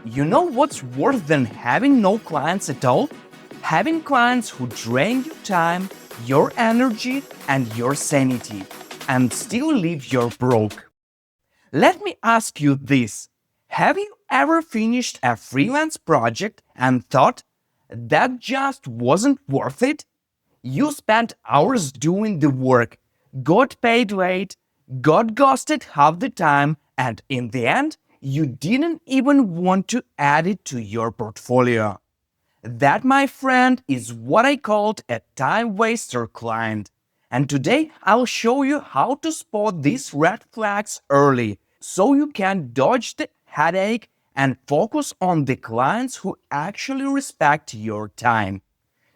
You know what's worse than having no clients at all? Having clients who drain your time, your energy, and your sanity, and still leave you broke. Let me ask you this. Have you ever finished a freelance project and thought, that just wasn't worth it? You spent hours doing the work, got paid late, got ghosted half the time, and in the end, you didn't even want to add it to your portfolio. That, my friend, is what I called a time waster client. And today I'll show you how to spot these red flags early so you can dodge the headache and focus on the clients who actually respect your time.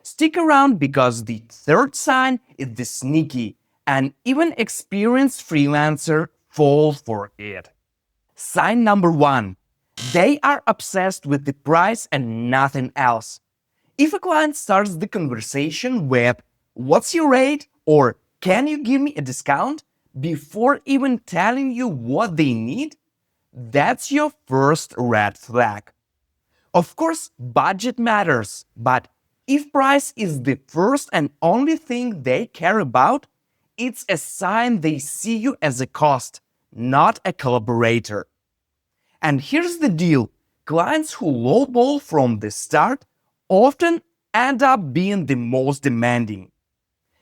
Stick around because the third sign is the sneaky, and even experienced freelancer fall for it. Sign number one, they are obsessed with the price and nothing else. If a client starts the conversation with, "What's your rate?" or "Can you give me a discount?" before even telling you what they need, that's your first red flag. Of course, budget matters, but if price is the first and only thing they care about, it's a sign they see you as a cost, not a collaborator. And here's the deal, clients who lowball from the start often end up being the most demanding.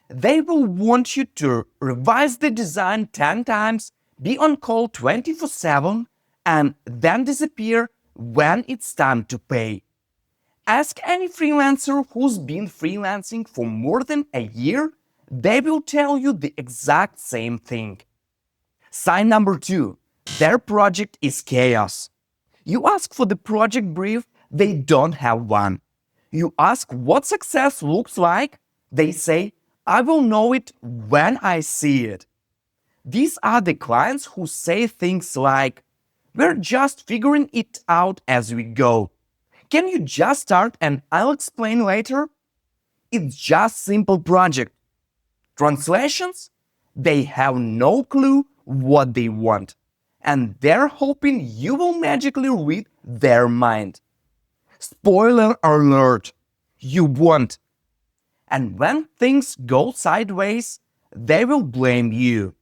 They will want you to revise the design 10 times, be on call 24/7, and then disappear when it's time to pay. Ask any freelancer who's been freelancing for more than a year, they will tell you the exact same thing. Sign number two, their project is chaos. You ask for the project brief, they don't have one. You ask what success looks like, they say, "I will know it when I see it." These are the clients who say things like, "We're just figuring it out as we go. Can you just start and I'll explain later?" It's just simple project. Translations? They have no clue what they want, and they're hoping you will magically read their mind. Spoiler alert, you won't. And when things go sideways, they will blame you.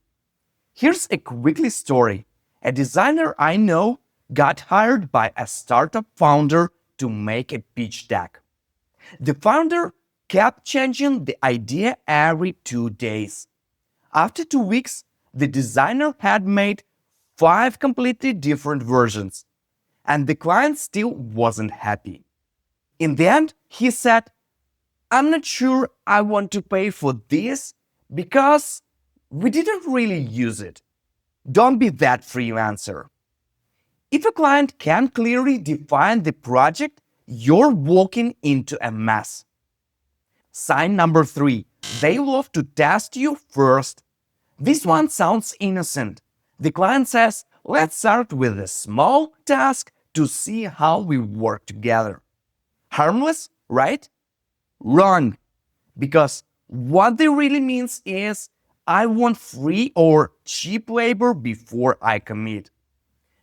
Here's a quickly story. A designer I know got hired by a startup founder to make a pitch deck. The founder kept changing the idea every 2 days. After 2 weeks, the designer had made 5 completely different versions, and the client still wasn't happy. In the end, he said, "I'm not sure I want to pay for this because we didn't really use it." Don't be that freelancer. If a client can't clearly define the project, you're walking into a mess. Sign number three, they love to test you first. This one sounds innocent. The client says, "Let's start with a small task to see how we work together." Harmless, right? Wrong. Because what they really means is, "I want free or cheap labor before I commit."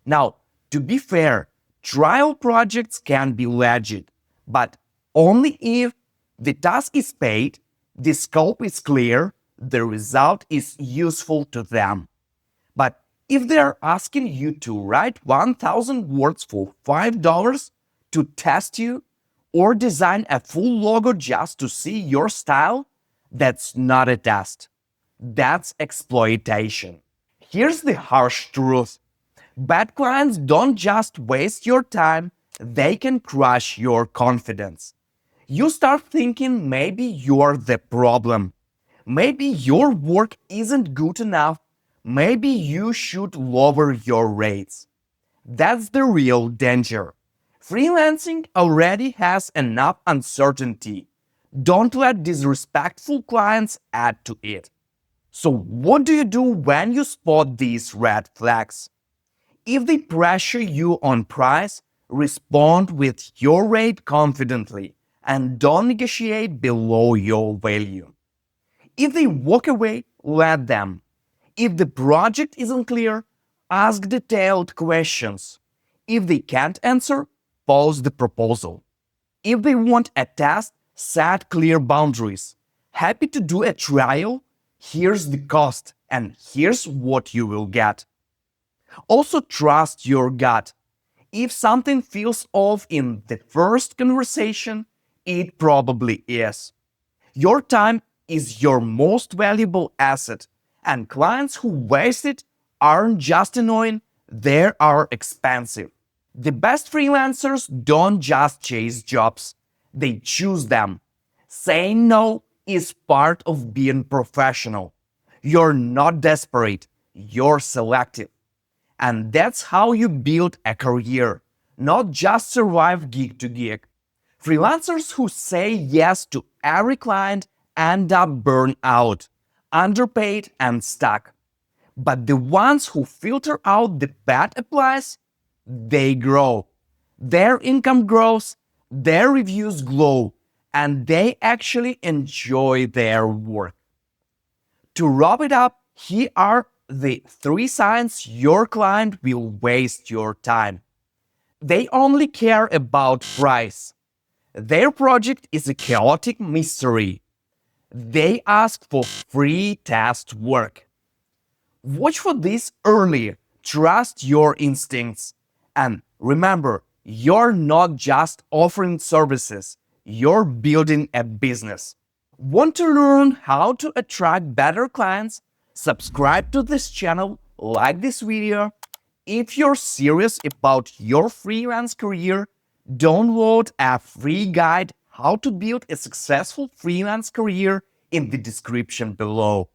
Now, to be fair, trial projects can be legit, but only if the task is paid, the scope is clear, the result is useful to them. But if they're asking you to write 1,000 words for $5 to test you, or design a full logo just to see your style, that's not a test. That's exploitation. Here's the harsh truth. Bad clients don't just waste your time, they can crush your confidence. You start thinking maybe you're the problem. Maybe your work isn't good enough. Maybe you should lower your rates. That's the real danger. Freelancing already has enough uncertainty. Don't let disrespectful clients add to it. So, what do you do when you spot these red flags? If they pressure you on price, respond with your rate confidently and don't negotiate below your value. If they walk away, let them. If the project isn't clear, ask detailed questions. If they can't answer, pause the proposal. If they want a test, set clear boundaries. Happy to do a trial? Here's the cost, and here's what you will get. Also, trust your gut. If something feels off in the first conversation, it probably is. Your time is your most valuable asset, and clients who waste it aren't just annoying, they are expensive. The best freelancers don't just chase jobs, they choose them. Saying no is part of being professional. You're not desperate, you're selective. And that's how you build a career, not just survive gig to gig. Freelancers who say yes to every client end up burned out, underpaid, and stuck. But the ones who filter out the bad applies, they grow. Their income grows, their reviews glow, and they actually enjoy their work. To wrap it up, here are the 3 signs your client will waste your time. They only care about price. Their project is a chaotic mystery. They ask for free test work. Watch for this early. Trust your instincts. And remember, you're not just offering services, you're building a business. Want to learn how to attract better clients? Subscribe to this channel, like this video. If you're serious about your freelance career, download a free guide how to build a successful freelance career in the description below.